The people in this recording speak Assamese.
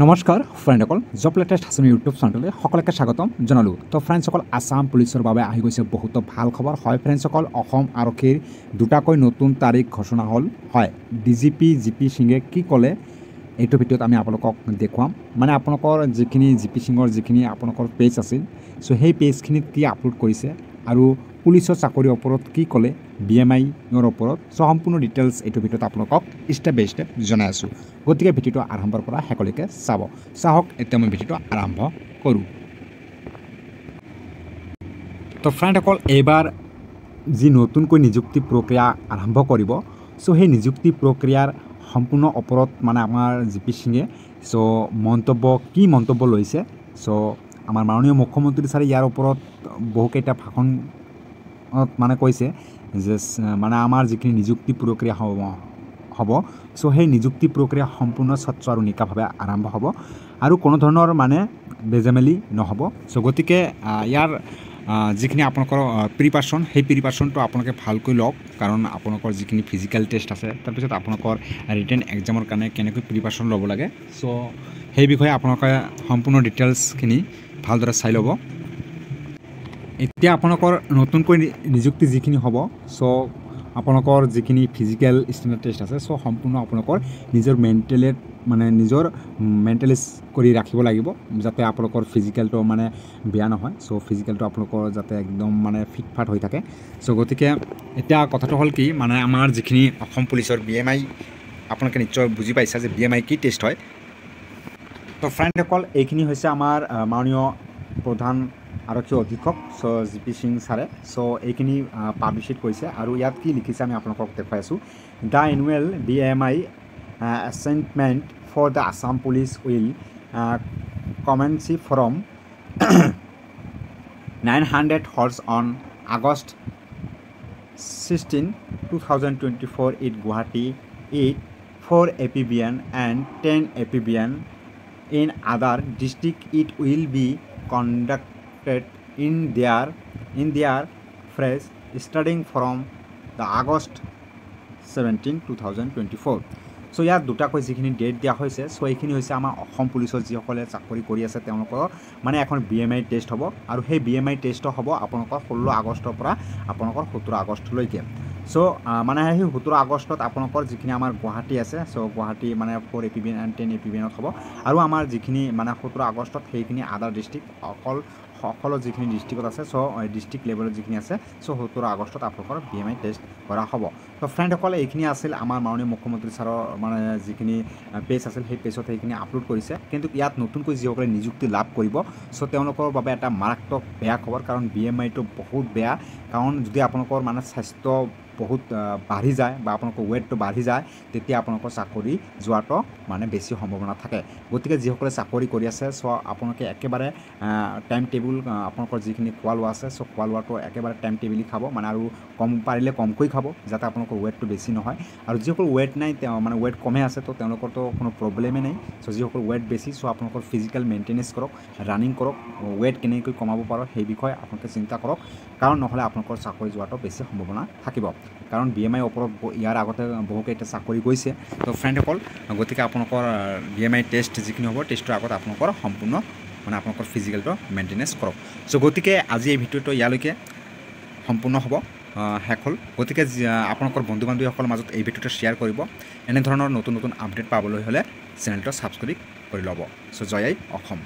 নমস্কাৰ ফ্ৰেণ্ডসকল জব লেটেষ্ট হাছমি ইউটিউব চেনেললৈ সকলোকে স্বাগতম জনালোঁ তো ফ্ৰেণ্ডসকল আসাম পুলিচৰ বাবে আহি গৈছে বহুত ভাল খবৰ হয় ফ্ৰেণ্ডসকল অসম আৰক্ষীৰ দুটাকৈ নতুন তাৰিখ ঘোষণা হ'ল হয় ডিজিপি জিপি সিঙে কি ক'লে এইটো ভিডিঅ'ত আমি আপোনালোকক দেখুৱাম মানে আপোনালোকৰ যিখিনি জিপি সিঙৰ যিখিনি আপোনালোকৰ পেজ আছিল সো সেই পেজখিনিত কি আপলোড কৰিছে আৰু পুলিচৰ চাকৰিৰ ওপৰত কি ক'লে BMIৰ ওপৰত সম্পূৰ্ণ ডিটেইলছ এইটো ভিডিঅ'ত আপোনালোকক ষ্টেপ বাই ষ্টেপ জনাই আছোঁ গতিকে ভিডিঅ'টো আৰম্ভৰ পৰা শেষলৈকে চাওক এতিয়া মই ভিডিঅ'টো আৰম্ভ কৰোঁ তো ফ্ৰেণ্ডসকল এইবাৰ যি নতুনকৈ নিযুক্তি প্ৰক্ৰিয়া আৰম্ভ কৰিব সো সেই নিযুক্তি প্ৰক্ৰিয়াৰ সম্পূৰ্ণ ওপৰত মানে আমাৰ জিপি সিঙে সো কি মন্তব্য লৈছে সো আমাৰ মাননীয় মুখ্যমন্ত্ৰী ছাৰে ইয়াৰ ওপৰত বহুকেইটা ভাষণ মানে কৈছে যে মানে আমাৰ যিখিনি নিযুক্তি প্ৰক্ৰিয়া হ'ব সো সেই নিযুক্তি প্ৰক্ৰিয়া সম্পূৰ্ণ স্বচ্ছ আৰু নিকাভাৱে আৰম্ভ হ'ব আৰু কোনো ধৰণৰ মানে বেজামেলি নহ'ব সো গতিকে ইয়াৰ যিখিনি আপোনালোকৰ প্ৰিপাৰেশ্যন সেই প্ৰিপাৰেশ্যনটো আপোনালোকে ভালকৈ লওক কাৰণ আপোনালোকৰ যিখিনি ফিজিকেল টেষ্ট আছে তাৰপিছত আপোনালোকৰ ৰিটেন এক্সামৰ কাৰণে কেনেকৈ প্ৰিপাৰেশ্যন ল'ব লাগে সো সেই বিষয়ে আপোনালোকে সম্পূৰ্ণ ডিটেইলছখিনি ভালদৰে চাই ল'ব এতিয়া আপোনালোকৰ নতুনকৈ নিযুক্তি যিখিনি হ'ব সো আপোনালোকৰ যিখিনি ফিজিকেল ষ্টেণ্ডাৰ্ড টেষ্ট আছে সো সম্পূৰ্ণ আপোনালোকৰ নিজৰ মেণ্টেলিজ কৰি ৰাখিব লাগিব যাতে আপোনালোকৰ ফিজিকেলটো মানে বেয়া নহয় সো ফিজিকেলটো আপোনালোকৰ যাতে একদম মানে ফিটফাট হৈ থাকে সো গতিকে এতিয়া কথাটো হ'ল কি মানে আমাৰ যিখিনি অসম পুলিচৰ BMI আপোনালোকে নিশ্চয় বুজি পাইছে যে BMI কি টেষ্ট হয় তো ফ্ৰেণ্ডসকল এইখিনি হৈছে আমাৰ মাননীয় প্ৰধান আৰক্ষী অধীক্ষক সো জিপি সিং ছাৰে সো এইখিনি পাব্লিছিট কৰিছে আৰু ইয়াত কি লিখিছে আমি আপোনালোকক দেখুৱাই আছোঁ the annual BMI assignment for the Assam police will commence from 900 hours on August 16, 2024 at Guwahati 4 APBN and 10 APBN in other district. It will be conducted in their phrase starting from the August 17, 2024 so ইয়াত দুটাকৈ যিখিনি ডেট দিয়া হৈছে সো এইখিনি হৈছে আমাৰ অসম পুলিচৰ যিসকলে চাকৰি কৰি আছে তেওঁলোকৰ মানে এখন BMI টেষ্ট হ'ব আৰু সেই BMI টেষ্ট হ'ব আপোনালোকৰ 16 আগষ্টৰ পৰা আপোনালোকৰ 17 আগষ্টলৈকে সো মানে সেই 17 আগষ্টত আপোনালোকৰ যিখিনি আমাৰ গুৱাহাটী আছে সো গুৱাহাটী মানে 4 APBN and 10 APBN হ'ব আৰু আমাৰ যিখিনি মানে 17 আগষ্টত সেইখিনি আদাৰ ডিষ্ট্ৰিক্ট সকলো যিখিনি ডিষ্ট্ৰিক্টত আছে সো ডিষ্ট্ৰিক্ট লেভেলত যিখিনি আছে সো 17 আগষ্টত আপোনালোকৰ BMI টেষ্ট কৰা হ'ব তো ফ্ৰেণ্ডসকলে এইখিনি আছিল আমাৰ মাননীয় মুখ্যমন্ত্ৰী ছাৰৰ মানে যিখিনি পেজ আছিল সেই পেজত সেইখিনি আপলোড কৰিছে কিন্তু ইয়াত নতুনকৈ যিসকলে নিযুক্তি লাভ কৰিব সো তেওঁলোকৰ বাবে এটা মাৰাত্মক বেয়া খবৰ কাৰণ BMIটো বহুত বেয়া কাৰণ যদি আপোনালোকৰ মানে স্বাস্থ্য বহুত বাঢ়ি যায় বা আপোনালোকৰ ৱেটটো বাঢ়ি যায় তেতিয়া আপোনালোকৰ চাকৰি যোৱাটো মানে বেছি সম্ভাৱনা থাকে গতিকে যিসকলে চাকৰি কৰি আছে সো আপোনালোকে একেবাৰে টাইম টেবুল আপোনালোকৰ যিখিনি খোৱা লোৱা আছে সো খোৱা লোৱাটো একেবাৰে টাইম টেবুলি খাব মানে আৰু কম পাৰিলে কমকৈ খাব যাতে আপোনালোকৰ ৱেটটো বেছি নহয় আৰু যিসকল ৱেট নাই মানে ৱেট কমে আছে তো তেওঁলোকৰতো কোনো প্ৰব্লেমেই নাই সো যিসকল ৱেট বেছি সো আপোনালোকৰ ফিজিকেল মেইনটেনেন্স কৰক ৰানিং কৰক ৱেট কেনেকৈ কমাব পাৰোঁ সেই বিষয়ে আপোনালোকে চিন্তা কৰক কাৰণ নহ'লে আপোনালোকৰ চাকৰি যোৱাটো বেছি সম্ভাৱনা থাকিব কাৰণ BMI ওপৰত ইয়াৰ আগতে বহুকেইটা চাকৰি গৈছে তো ফ্ৰেণ্ডসকল গতিকে আপোনালোকৰ BMI টেষ্ট যিখিনি হ'ব টেষ্টৰ আগত আপোনালোকৰ সম্পূৰ্ণ মানে আপোনালোকৰ ফিজিকেলটো মেইনটেনেন্স কৰক সো গতিকে আজি এই ভিডিঅ'টো ইয়ালৈকে সম্পূৰ্ণ হ'ব শেষ হ'ল গতিকে আপোনালোকৰ বন্ধু বান্ধৱীসকলৰ মাজত এই ভিডিঅ'টো শ্বেয়াৰ কৰিব এনেধৰণৰ নতুন আপডেট পাবলৈ হ'লে চেনেলটো ছাবস্ক্ৰাইব কৰি ল'ব সো জয় অসম